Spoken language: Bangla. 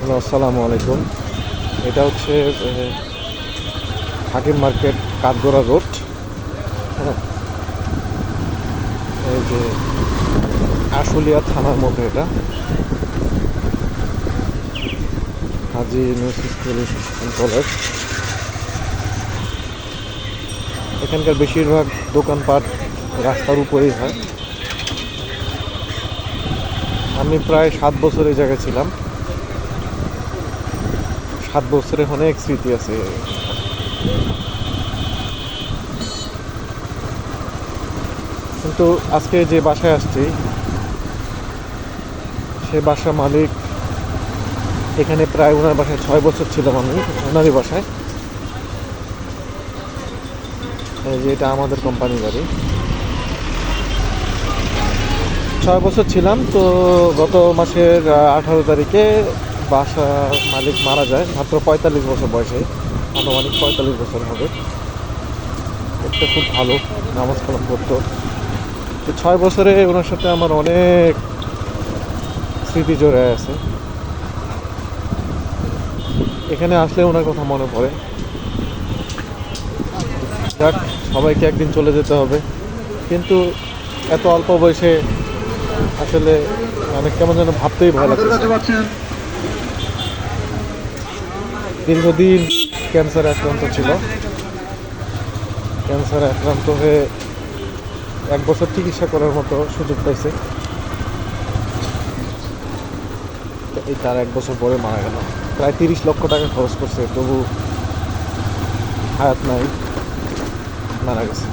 হ্যালো, আসসালামু আলাইকুম। এটা হচ্ছে হাকিম মার্কেট, কাঠগোড়া রোড। হ্যাঁ, এই যে আশুলিয়া থানার মধ্যে এটা হাজি ইউনুস স্কুল অ্যান্ড কলেজ। এখানকার বেশিরভাগ দোকানপাট রাস্তার উপরেই হয়। আমি প্রায় 7 বছর এই জায়গায় ছিলাম। 7 বছরে অনেক স্মৃতি আছে। কিন্তু আজকে যে বাসায় আসছি, সে বাসা মালিক এখানে প্রায় ওনার বাসায় 6 বছর ছিলাম আমি, ওনারই বাসায়। এই যে এটা আমাদের কোম্পানি বাড়ি। 6 বছর ছিলাম তো। গত মাসের 18 তারিখে বাসা মালিক মারা যায়, মাত্র 45 বছর বয়সে। আনুমানিক 45 বছর হবে। দেখতে খুব ভালো, নামাজ কালাম করতো। তো 6 বছরে ওনার সাথে আমার অনেক স্মৃতি জড়ে আছে। এখানে আসলে ওনার কথা মনে পড়ে। যাক, সবাইকে একদিন চলে যেতে হবে, কিন্তু এত অল্প বয়সে আসলে মানে কেমন যেন ভাবতেই ভয় লাগছে। দীর্ঘদিন ক্যান্সারে আক্রান্ত ছিল। ক্যান্সারে আক্রান্ত হয়ে 1 বছর চিকিৎসা করার মতো সুযোগ পাইছে। তো এই তার 1 বছর পরে মারা গেল। প্রায় 30 লক্ষ টাকা খরচ করছে, তবু হায়াত নাই, মারা গেছে।